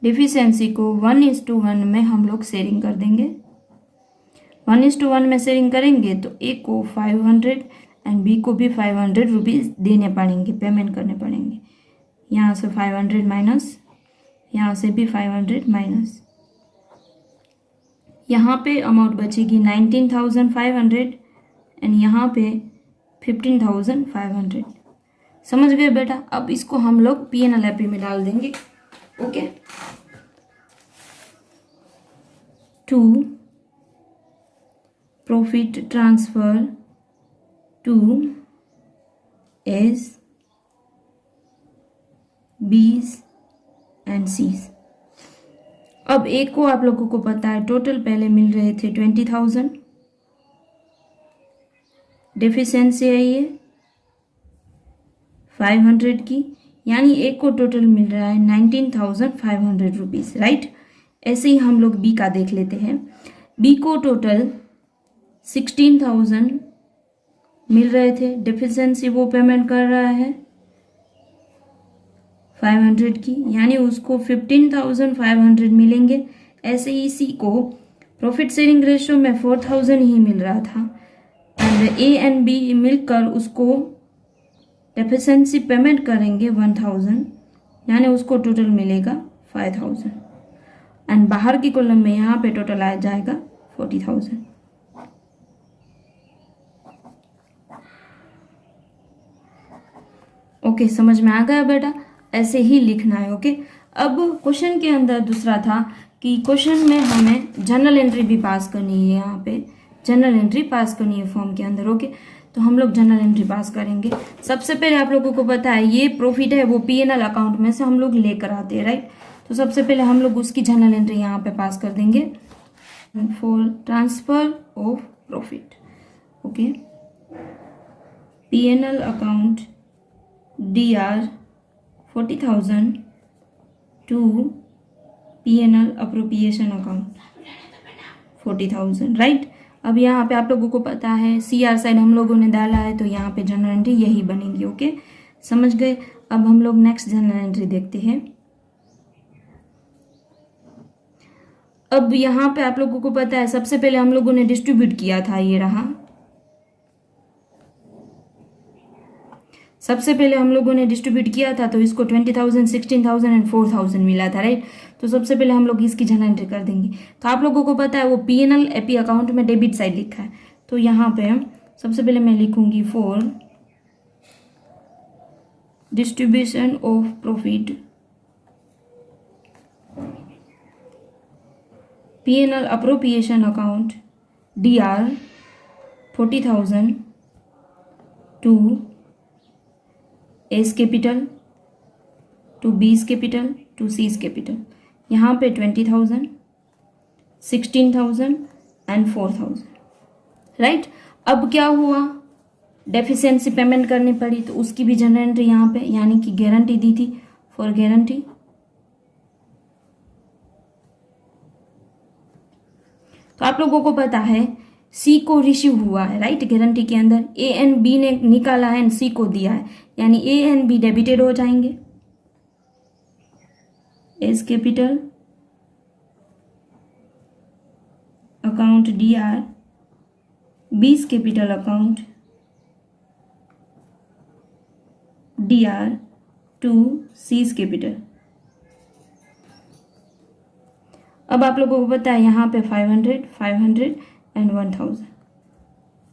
डिफिशियंसी को 1:1 में हम लोग शेयरिंग कर देंगे। 1:1 में शेयरिंग करेंगे तो ए को 500 एंड बी को भी 500 रुपीज़ देने पड़ेंगे, पेमेंट करने पड़ेंगे। यहाँ से 500 माइनस, यहाँ से भी 500 माइनस, यहाँ पे अमाउंट बचेगी 19,500 एंड यहाँ पे 15,500। समझ गए बेटा। अब इसको हम लोग P&L में डाल देंगे। Okay, to profit transfer to A's, B's and C's. अब एक को आप लोगों को पता है टोटल पहले मिल रहे थे 20,000, डेफिशिएंसी आई है 500 की, यानी एक को टोटल मिल रहा है 19,500 रुपीज़, राइट। ऐसे ही हम लोग बी का देख लेते हैं। बी को टोटल 16,000 मिल रहे थे, डेफिशिएंसी वो पेमेंट कर रहा है 500 की, यानी उसको 15,500 मिलेंगे। ऐसे ही सी को प्रॉफिट शेयरिंग रेशियो में 4,000 ही मिल रहा था एंड ए एंड बी मिलकर उसको डेफिशिएंसी पेमेंट करेंगे 1,000, यानी उसको टोटल मिलेगा 5,000 एंड बाहर की कॉलम में यहाँ पे टोटल आ जाएगा 40,000। ओके, समझ में आ गया बेटा। ऐसे ही लिखना है। ओके, अब क्वेश्चन के अंदर दूसरा था कि क्वेश्चन में हमें जर्नल एंट्री भी पास करनी है, यहाँ पे जर्नल एंट्री पास करनी है फॉर्म के अंदर। ओके, तो हम लोग जर्नल एंट्री पास करेंगे। सबसे पहले आप लोगों को पता है ये प्रॉफिट है वो P&L अकाउंट में से हम लोग लेकर आते हैं, राइट। तो सबसे पहले हम लोग उसकी जर्नल एंट्री यहाँ पे पास कर देंगे for transfer of profit. Okay, P&L account DR 40,000 to P&L appropriation account 40,000, right. अब यहाँ पे आप लोगों को पता है CR साइड हम लोगों ने डाला है, तो यहाँ पे जर्नल एंट्री यही बनेगी। ओके, समझ गए। अब हम लोग नेक्स्ट जर्नल एंट्री देखते हैं। अब यहाँ पे आप लोगों को पता है सबसे पहले हम लोगों ने डिस्ट्रीब्यूट किया था, ये रहा। सबसे पहले हम लोगों ने डिस्ट्रीब्यूट किया था तो इसको 20,000, 16,000 एंड 4,000 मिला था, राइट। तो सबसे पहले हम लोग इसकी जर्नल एंट्री कर देंगे। तो आप लोगों को पता है वो P&L AP अकाउंट में डेबिट साइड लिखा है, तो यहाँ पे सबसे पहले मैं लिखूंगी for distribution of profit P&L appropriation account DR 40,000 to A's capital to B's capital to C's capital. यहाँ पे 20,000, 16,000 एंड 4,000, राइट। अब क्या हुआ, डेफिशिएंसी पेमेंट करनी पड़ी तो उसकी भी जर्नल एंट्री यहाँ पे, यानी कि गारंटी दी थी फॉर गारंटी। तो आप लोगों को पता है सी को रिसीव हुआ है, राइट। गारंटी के अंदर ए एंड बी ने निकाला है एंड सी को दिया है, यानी ए एंड बी डेबिटेड हो जाएंगे। A's capital account DR, B's capital account DR to C's capital. अब आप लोगों को पता है यहाँ पे 500, 500 एंड 1,000।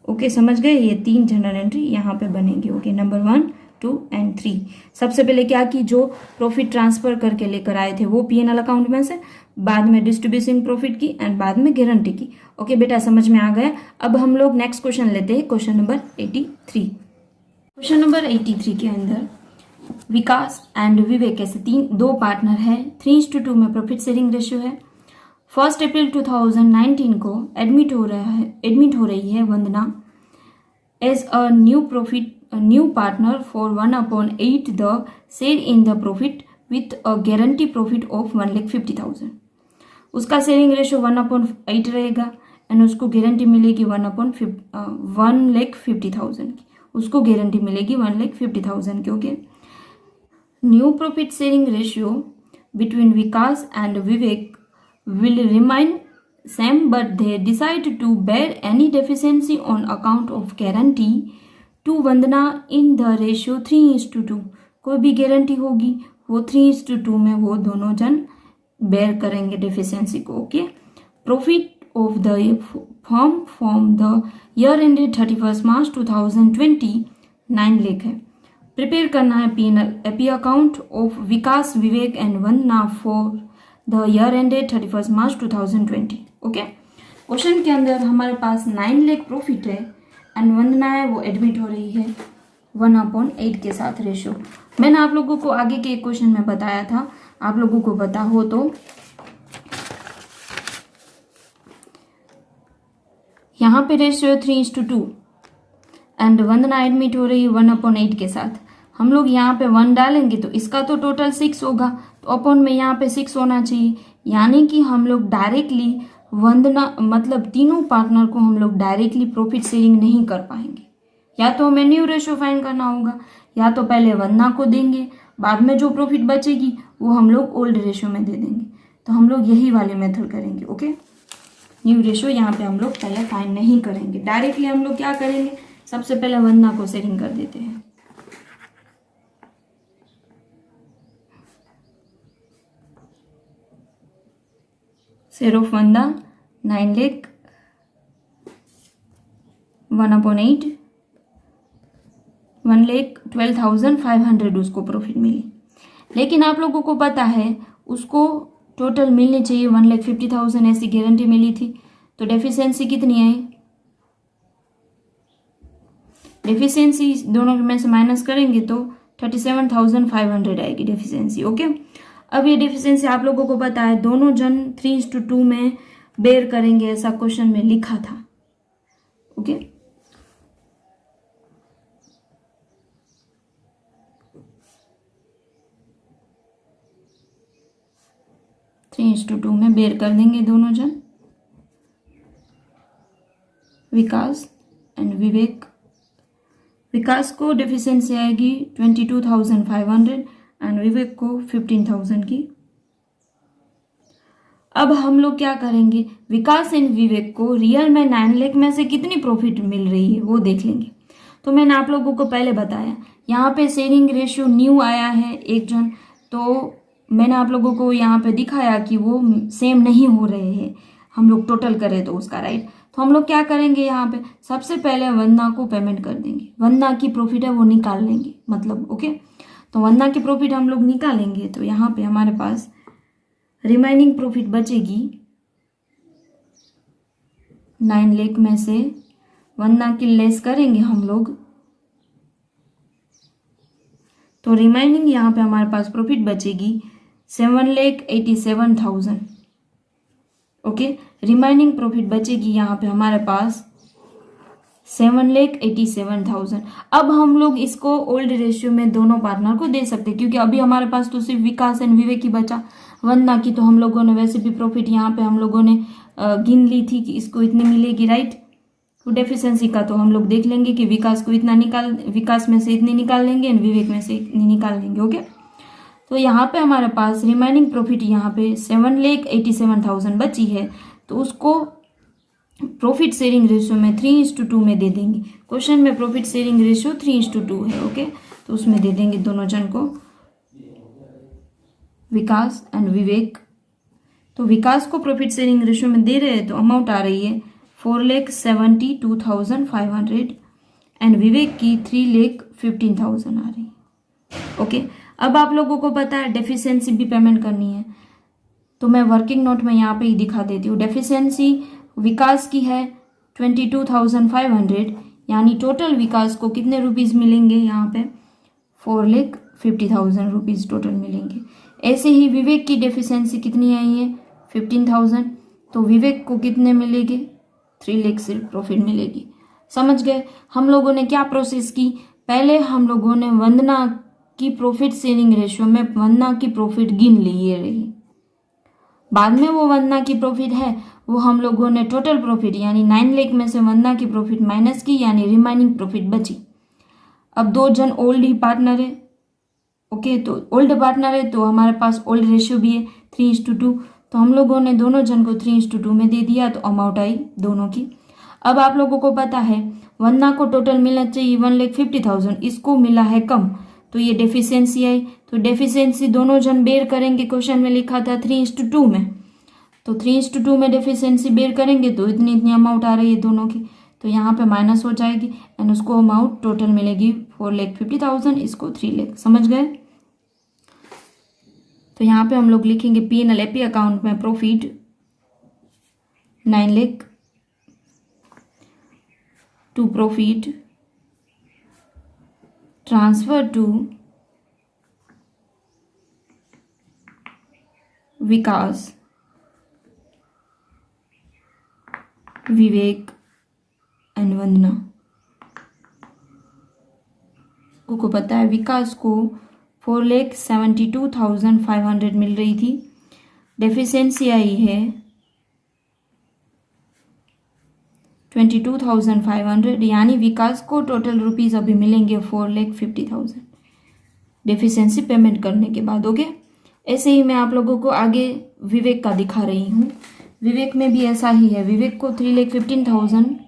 ओके, समझ गए। ये तीन जर्नल एंट्री यहाँ पे बनेंगे। Okay, number 1, 2 and 3। सबसे पहले क्या की, जो प्रॉफिट ट्रांसफर करके लेकर आए थे वो P&L अकाउंट में से, बाद में डिस्ट्रीब्यूशन प्रॉफिट की एंड बाद में गारंटी की। ओके बेटा, समझ में आ गया। अब हम लोग नेक्स्ट क्वेश्चन लेते हैं, क्वेश्चन नंबर 83। क्वेश्चन नंबर 83 के अंदर विकास एंड विवेक ऐसे दो पार्टनर है, 3:2 में प्रॉफिट शेयरिंग रेशियो है 1 अप्रैल 2019 को एडमिट हो रही है Vandana as a new partner for 1/8 the share in the profit with a guarantee profit of 1,50,000। उसका शेयरिंग रेशो 1/8 रहेगा एंड उसको गारंटी मिलेगी 1,50,000 की। उसको गारंटी मिलेगी 1,50,000 की। Okay, new profit sharing ratio between Vikas and Vivek will remain same, but they decide to bear any deficiency on account of guarantee to Vandana in the ratio 3:2। कोई भी guarantee होगी वो 3:2 में वो दोनों जन बेयर करेंगे डेफिशिएंसी को। Okay, profit of the firm from the year ended 31 March 2020 9 lakh है। प्रिपेयर करना है P&L AP account of Vikas Vivek and Vandana for the year ended 31 March 2020। Okay, question के अंदर हमारे पास 9 लाख प्रॉफिट है एंड वंदना है वो एडमिट हो रही है 1/8 के साथ रेशियो। मैंने आप लोगों को आगे के एक क्वेश्चन में बताया था, आप लोगों को पता हो तो यहाँ पे रेशियो 3:2 एंड वंदना एडमिट हो रही है 1/8 के साथ। हम लोग यहाँ पे 1 डालेंगे तो इसका तो टोटल 6 होगा, तो अपॉन में यहाँ पे 6 होना चाहिए, यानी कि हम लोग डायरेक्टली वंदना मतलब तीनों पार्टनर को हम लोग डायरेक्टली प्रॉफिट शेयरिंग नहीं कर पाएंगे। या तो हमें न्यू रेशियो फाइंड करना होगा, या तो पहले वंदना को देंगे, बाद में जो प्रॉफिट बचेगी वो हम लोग ओल्ड रेशियो में दे देंगे। तो हम लोग यही वाले मेथड करेंगे। ओके, न्यू रेशियो यहाँ पे हम लोग पहले फाइंड नहीं करेंगे, डायरेक्टली हम लोग क्या करेंगे, सबसे पहले वंदना को शेयरिंग कर देते हैं। शेयर ऑफ वंदना 9 लाख 1/8 1,12,500 उसको प्रॉफिट मिली। लेकिन आप लोगों को पता है उसको टोटल मिलनी चाहिए 1,50,000, ऐसी गारंटी मिली थी। तो डेफिशिएंसी कितनी आई, डेफिशिएंसी दोनों में से माइनस करेंगे तो 37,500 आएगी डेफिशिएंसी। ओके, अब ये डेफिशिएंसी आप लोगों को पता है दोनों जन 3:2 में बेयर करेंगे, ऐसा क्वेश्चन में लिखा था। ओके, थ्री इंस टू 2 में बेयर कर देंगे दोनों जन, विकास एंड विवेक। विकास को डेफिशिएंसी आएगी 22,500 एंड विवेक को 15,000 की। अब हम लोग क्या करेंगे, विकास एंड विवेक को रियल में 9 लाख में से कितनी प्रॉफिट मिल रही है वो देख लेंगे। तो मैंने आप लोगों को पहले बताया यहाँ पे शेयरिंग रेशियो न्यू आया है एक जन, तो मैंने आप लोगों को यहाँ पे दिखाया कि वो सेम नहीं हो रहे हैं, हम लोग टोटल करें तो उसका राइट। तो हम लोग क्या करेंगे, यहाँ पे सबसे पहले वंदना को पेमेंट कर देंगे, वंदना की प्रॉफिट है वो निकाल लेंगे मतलब। ओके, तो वंदना की प्रॉफिट हम लोग निकालेंगे तो यहाँ पे हमारे पास रिमेनिंग प्रॉफिट बचेगी 9 लाख में से वंदना की लेस करेंगे हम लोग, तो रिमेनिंग यहाँ पे हमारे पास प्रॉफिट बचेगी 7,87,000। ओके, रिमेनिंग प्रॉफिट बचेगी यहाँ पे हमारे पास 7,87,000। अब हम लोग इसको ओल्ड रेशियो में दोनों पार्टनर को दे सकते हैं, क्योंकि अभी हमारे पास तो सिर्फ विकास एंड विवेक ही बचा, वंदना की तो हम लोगों ने वैसे भी प्रॉफिट यहाँ पे हम लोगों ने गिन ली थी कि इसको इतनी मिलेगी राइट। तो डेफिशिएंसी का तो हम लोग देख लेंगे कि विकास को इतना विकास में से इतनी निकाल लेंगे एंड विवेक में से इतनी निकाल लेंगे। ओके, तो यहाँ पे हमारे पास रिमेनिंग प्रॉफिट यहाँ पे 7,87,000 बची है, तो उसको प्रॉफिट शेयरिंग रेशियो में 3:2 में दे देंगे। क्वेश्चन में प्रॉफिट शेयरिंग रेशियो 3:2 है। ओके, तो उसमें दे देंगे दोनों जन को, विकास एंड विवेक। तो विकास को प्रॉफिट शेयरिंग रेशियो में दे रहे हैं तो अमाउंट आ रही है 4,72,500 एंड विवेक की 3,15,000 आ रही है। ओके, अब आप लोगों को पता है डेफिशिएंसी भी पेमेंट करनी है, तो मैं वर्किंग नोट में यहाँ पे ही दिखा देती हूँ। डेफिशिएंसी विकास की है 22,500, यानी टोटल विकास को कितने रुपीस मिलेंगे यहाँ पे 4,50,000 रुपीज टोटल मिलेंगे। ऐसे ही विवेक की डेफिशिएंसी कितनी आई है 15,000, तो विवेक को कितने मिलेगी? 3 लाख सिर्फ प्रॉफिट मिलेगी। समझ गए? हम लोगों ने क्या प्रोसेस की, पहले हम लोगों ने वंदना की प्रॉफिट शेयरिंग रेशियो में वंदना की प्रॉफिट गिन ली ये रही, बाद में वो वंदना की प्रॉफिट है वो हम लोगों ने टोटल प्रॉफिट यानी 9 लाख में से वंदना की प्रॉफिट माइनस की यानी रिमाइनिंग प्रॉफिट बची। अब 2 जन ओल्ड ही पार्टनर है, ओके, तो ओल्ड पार्टनर है तो हमारे पास ओल्ड रेशियो भी है 3:2, तो हम लोगों ने दोनों जन को 3:2 में दे दिया, तो अमाउंट आई दोनों की। अब आप लोगों को पता है वंदना को टोटल मिलना चाहिए 1,50,000, इसको मिला है कम, तो ये डेफिशिएंसी आई, तो डेफिशिएंसी दोनों जन बेयर करेंगे। क्वेश्चन में लिखा था 3:2 में, तो 3:2 में डेफिशिएंसी बेयर करेंगे तो इतनी अमाउंट आ रही है दोनों की, तो यहाँ पे माइनस हो जाएगी एंड उसको अमाउंट टोटल मिलेगी 4,50,000, इसको 3 लाख। समझ गए? तो यहाँ पे हम लोग लिखेंगे P&L AP अकाउंट में profit 9 lakh to profit transfer to Vikas, Vivek and Vandana. को पता है विकास को 4,72,500 मिल रही थी, डेफिशिएंसी आई है 22,500, यानी विकास को टोटल रुपीज अभी मिलेंगे 4,50,000 डेफिशिएंसी पेमेंट करने के बाद। ओके, ऐसे ही मैं आप लोगों को आगे विवेक का दिखा रही हूँ। विवेक में भी ऐसा ही है, विवेक को 3,15,000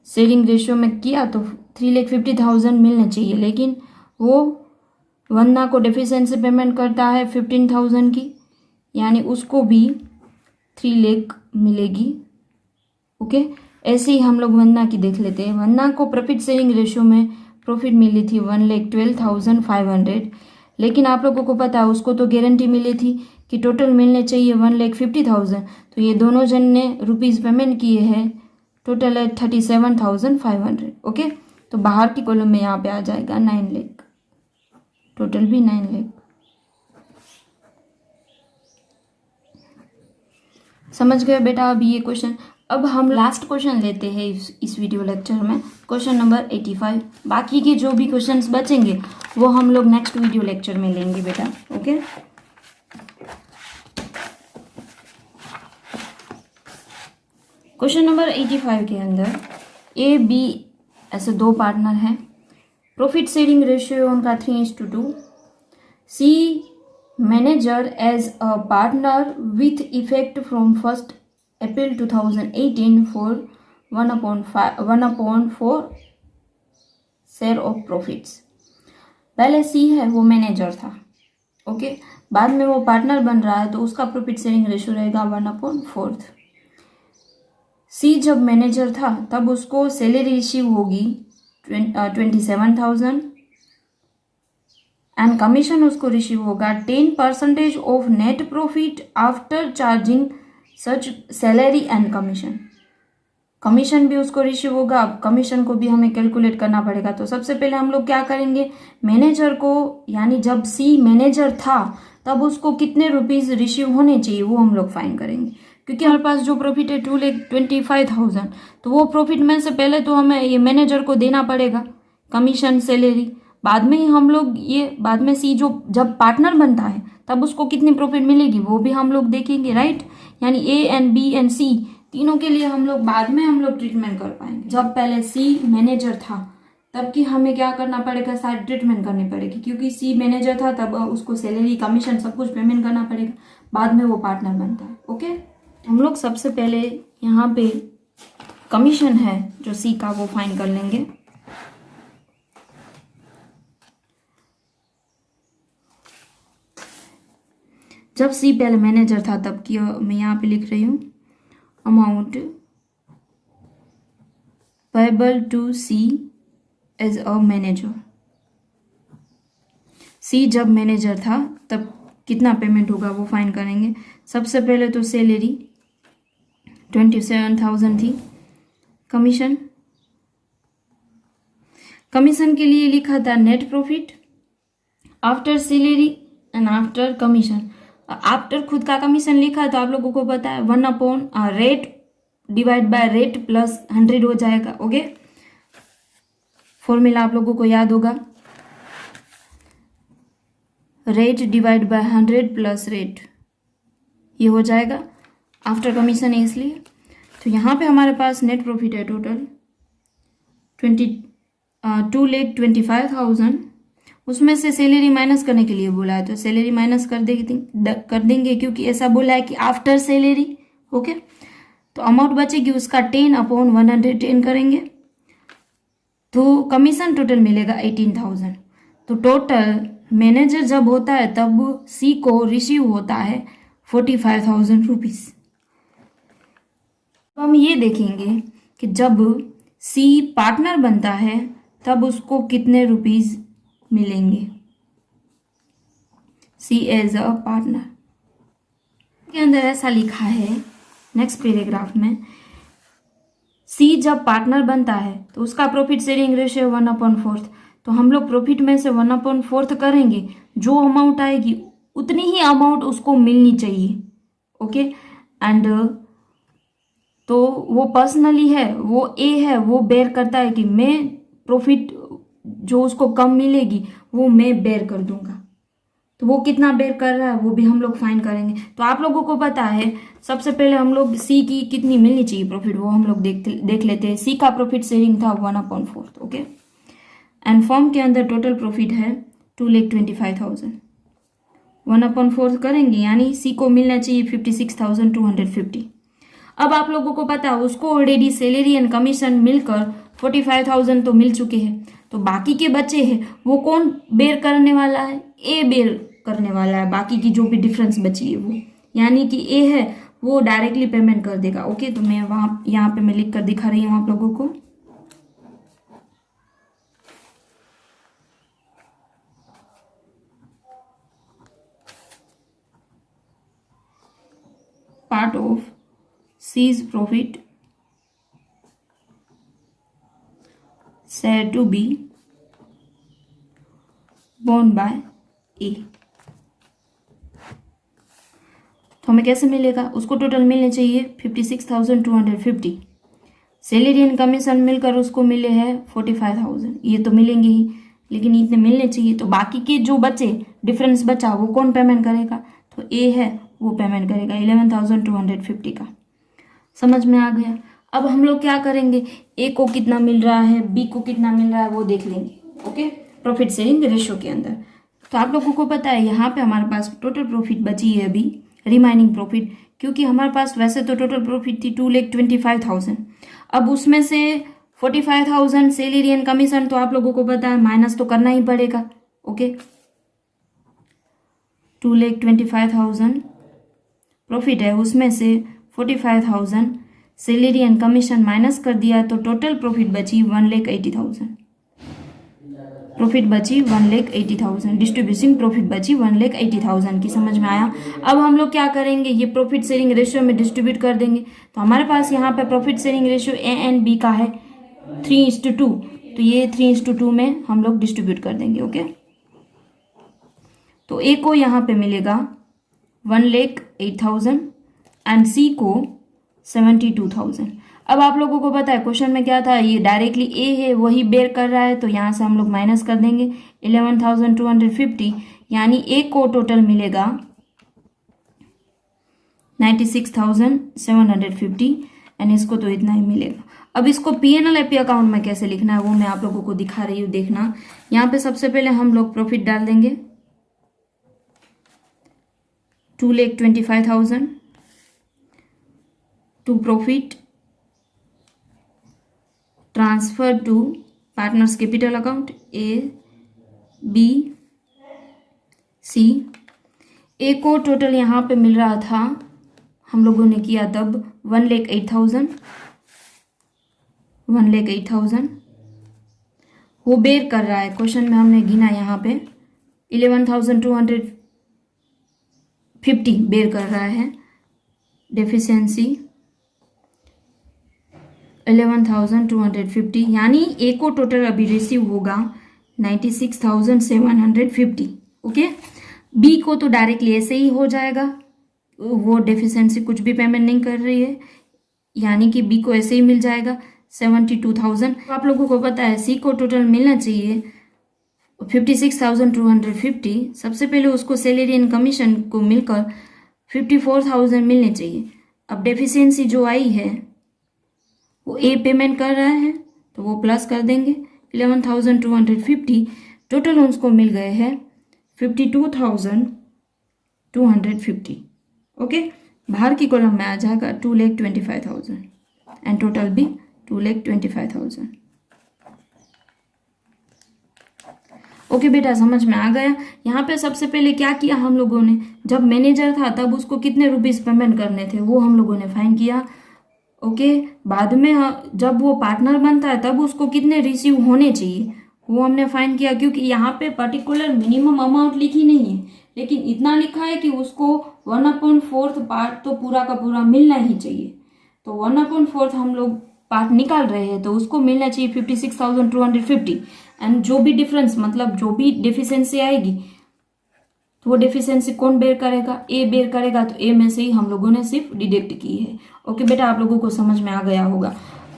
शेयरिंग रेशियो में किया तो 3,50,000 मिलना चाहिए, लेकिन वो वंदना को डेफिशिएंसी पेमेंट करता है 15,000 की, यानी उसको भी 3 लाख मिलेगी। ओके, ऐसे ही हम लोग वंदना की देख लेते हैं। वंदना को प्रॉफिट शेयरिंग रेशियो में प्रॉफिट मिली थी 1,12,500, लेकिन आप लोगों को पता है उसको तो गारंटी मिली थी कि टोटल मिलने चाहिए 1,50,000, तो ये दोनों जन ने रुपीज़ पेमेंट किए हैं, टोटल है 37,500। ओके, तो बाहर की कॉलम में यहाँ पे आ जाएगा 9 लाख, टोटल भी 9 लाख। समझ गए बेटा अभी ये क्वेश्चन? अब हम लास्ट क्वेश्चन लेते हैं इस वीडियो लेक्चर में, क्वेश्चन नंबर 85। बाकी के जो भी क्वेश्चंस बचेंगे वो हम लोग नेक्स्ट वीडियो लेक्चर में लेंगे बेटा। ओके, क्वेश्चन नंबर 85 के अंदर ए बी ऐसे 2 पार्टनर हैं, प्रॉफिट शेयरिंग रेशियो उनका 3:2, C manager as a partner with effect from 1 April 2018 for 1/4 share of profits. पहले सी है वो मैनेजर था, ओके, बाद में वो पार्टनर बन रहा है तो उसका प्रॉफिट शेयरिंग रेशियो रहेगा 1/4। सी जब मैनेजर था तब उसको सैलरी रिसीव होगी 27,000 एंड कमीशन उसको रिसीव होगा 10% of net profit after charging such salary and commission. Commission भी उसको रिसीव होगा। अब कमीशन को भी हमें कैलकुलेट करना पड़ेगा, तो सबसे पहले हम लोग क्या करेंगे, मैनेजर को, यानी जब सी मैनेजर था तब उसको कितने रुपीज रिसीव होने चाहिए वो हम लोग फाइन करेंगे, क्योंकि हमारे पास जो प्रॉफिट है 2,25,000, तो वो प्रॉफिट में से पहले तो हमें ये मैनेजर को देना पड़ेगा कमीशन सैलरी, बाद में ही हम लोग ये बाद में सी जो जब पार्टनर बनता है तब उसको कितनी प्रॉफिट मिलेगी वो भी हम लोग देखेंगे, राइट। यानी ए एंड बी एंड सी तीनों के लिए हम लोग बाद में हम लोग ट्रीटमेंट कर पाएंगे। जब पहले सी मैनेजर था तब की हमें क्या करना पड़ेगा, सारी ट्रीटमेंट करनी पड़ेगी, क्योंकि सी मैनेजर था तब उसको सैलरी कमीशन सब कुछ पेमेंट करना पड़ेगा, बाद में वो पार्टनर बनता है। ओके, हम लोग सबसे पहले यहाँ पे कमीशन है जो सी का वो फाइन कर लेंगे। जब सी पहले मैनेजर था तब की मैं यहाँ पे लिख रही हूँ amount payable to C as a manager. C जब मैनेजर था तब कितना पेमेंट होगा वो फाइन करेंगे। सबसे पहले तो सैलरी 27,000 थी, कमीशन के लिए लिखा था net profit after salary and after commission, after खुद का कमीशन लिखा है तो आप लोगों को पता है 1 rate divide by rate plus 100 हो जाएगा। ओके, फॉर्मूला आप लोगों को याद होगा, rate divide by 100 plus rate, ये हो जाएगा आफ्टर कमीशन है इसलिए। तो यहाँ पे हमारे पास नेट प्रॉफिट है टोटल 2,25,000, उसमें से सैलरी माइनस करने के लिए बोला है तो सैलरी माइनस कर देंगे क्योंकि ऐसा बोला है कि आफ्टर सैलरी। ओके, तो अमाउंट बचेगी उसका 10/110 करेंगे तो कमीशन टोटल मिलेगा 18,000। तो टोटल मैनेजर जब होता है तब सी को रिसीव होता है 45,000 रुपीज़। तो हम ये देखेंगे कि जब सी पार्टनर बनता है तब उसको कितने रुपीज़ मिलेंगे। सी एज अ पार्टनर के अंदर ऐसा लिखा है नेक्स्ट पैराग्राफ में, सी जब पार्टनर बनता है तो उसका प्रॉफिट शेयरिंग रेशियो 1/4। तो हम लोग प्रॉफिट में से 1/4 करेंगे, जो अमाउंट आएगी उतनी ही अमाउंट उसको मिलनी चाहिए। ओके, एंड तो वो पर्सनली है, वो ए है, वो बेयर करता है कि मैं प्रॉफिट जो उसको कम मिलेगी वो मैं बेयर कर दूंगा। तो वो कितना बेयर कर रहा है वो भी हम लोग फाइन करेंगे। तो आप लोगों को पता है सबसे पहले हम लोग सी की कितनी मिलनी चाहिए प्रॉफिट वो हम लोग देख लेते हैं। सी का प्रॉफिट शेयरिंग था 1/4। ओके, एंड फर्म के अंदर टोटल प्रॉफिट है 2,25,000, 1/4 करेंगे यानी सी को मिलना चाहिए 56,250। अब आप लोगों को पता है उसको ऑलरेडी सैलरी एंड कमीशन मिलकर 45,000 तो मिल चुके हैं, तो बाकी के बचे हैं वो कौन बेयर करने वाला है, ए बेयर करने वाला है। बाकी की जो भी डिफरेंस बची है वो, यानी कि ए है वो डायरेक्टली पेमेंट कर देगा। ओके, तो मैं वहाँ यहाँ पे मैं लिख कर दिखा रही हूँ आप लोगों को। Part of C's profit said to be borne by A। तो हमें कैसे मिलेगा, उसको टोटल मिलने चाहिए 56,250, सैलरी एंड कमीशन मिलकर उसको मिले हैं 45,000, ये तो मिलेंगे ही लेकिन इतने मिलने चाहिए। तो बाकी के जो बचे डिफरेंस बचा वो कौन पेमेंट करेगा, तो ए है वो पेमेंट करेगा 11,250 का। समझ में आ गया। अब हम लोग क्या करेंगे, ए को कितना मिल रहा है, बी को कितना मिल रहा है वो देख लेंगे। ओके, प्रॉफिट शेयरिंग रेशियो के अंदर। तो आप लोगों को पता है यहाँ पे हमारे पास टोटल प्रॉफिट बची है अभी रिमाइनिंग प्रॉफिट, क्योंकि हमारे पास वैसे तो टोटल प्रॉफिट थी 2,25,000। अब उसमें से 45,000 सैलरी एंड कमीशन तो आप लोगों को पता है माइनस तो करना ही पड़ेगा। ओके, 2,25,000 प्रॉफिट है, उसमें से 45,000 सैलरी एंड कमीशन माइनस कर दिया तो टोटल प्रॉफिट बची 1,80,000। प्रॉफिट बची 1,80,000, डिस्ट्रीब्यूशन प्रॉफिट बची 1,80,000 की। समझ में आया। अब हम लोग क्या करेंगे, ये प्रॉफिट शेयरिंग रेशियो में डिस्ट्रीब्यूट कर देंगे। तो हमारे पास यहाँ पे profit sharing ratio A and B का है 3:2, तो ये 3:2 में हम लोग डिस्ट्रीब्यूट कर देंगे। ओके, तो ए को यहाँ पे मिलेगा 1,08,000 एंड सी को 72,000। अब आप लोगों को पता है क्वेश्चन में क्या था, ये डायरेक्टली ए है वही बेयर कर रहा है, तो यहाँ से हम लोग माइनस कर देंगे 11,250, यानी ए को टोटल मिलेगा 96,750 एंड इसको तो इतना ही मिलेगा। अब इसको पीएनएल एपी अकाउंट में कैसे लिखना है वो मैं आप लोगों को दिखा रही हूँ, देखना। यहाँ पे सबसे पहले हम लोग प्रॉफिट डाल देंगे 2,25,000 to profit transfer to partners capital account A B C. A को टोटल यहाँ पे मिल रहा था, हम लोगों ने किया तब 1,08,000 वो बेयर कर रहा है। क्वेश्चन में हमने गिना यहाँ पे 11,250 बेयर कर रहा है, डेफिशिएंसी 11,250, यानी ए को टोटल अभी रिसीव होगा 96,750। ओके, बी को तो डायरेक्टली ऐसे ही हो जाएगा, वो डेफिशिएंसी कुछ भी पेमेंट नहीं कर रही है, यानी कि बी को ऐसे ही मिल जाएगा 72,000। आप लोगों को पता है सी को टोटल मिलना चाहिए 56,250। सबसे पहले उसको सैलरी एंड कमीशन को मिलकर 54,000 मिलने चाहिए। अब डेफिशिएंसी जो आई है वो ए पेमेंट कर रहा है तो वो प्लस कर देंगे 11,250। टोटल उसको मिल गए हैं 52,250। ओके, बाहर की कॉलम में आ जाएगा 2,25,000 एंड टोटल भी 2,25,000। ओके बेटा, समझ में आ गया। यहाँ पे सबसे पहले क्या किया हम लोगों ने, जब मैनेजर था तब उसको कितने रुपीस पेमेंट करने थे वो हम लोगों ने फाइंड किया। ओके, बाद में जब वो पार्टनर बनता है तब उसको कितने रिसीव होने चाहिए वो हमने फाइंड किया, क्योंकि यहाँ पे पर्टिकुलर मिनिमम अमाउंट लिखी नहीं है, लेकिन इतना लिखा है कि उसको 1/4 पार्ट तो पूरा का पूरा मिलना ही चाहिए। तो 1/4 हम लोग पार्ट निकाल रहे हैं तो उसको मिलना चाहिए 56,250। एंड जो भी डिफरेंस मतलब जो भी डेफिशिएंसी आएगी तो वो डेफिशिएंसी कौन बेयर करेगा, ए बेयर करेगा। तो ए में से ही हम लोगों ने सिर्फ डिडक्ट की है। ओके बेटा, आप लोगों को समझ में आ गया होगा।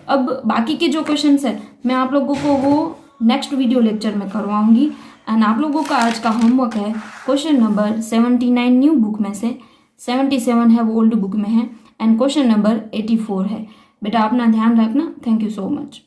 अब बाकी के जो क्वेश्चंस है मैं आप लोगों को वो नेक्स्ट वीडियो लेक्चर में करवाऊंगी। एंड आप लोगों का आज का होमवर्क है क्वेश्चन नंबर 79 न्यू बुक में से, 77 है वो ओल्ड बुक में है, एंड क्वेश्चन नंबर 84 है। बेटा अपना ध्यान रखना। Thank you so much.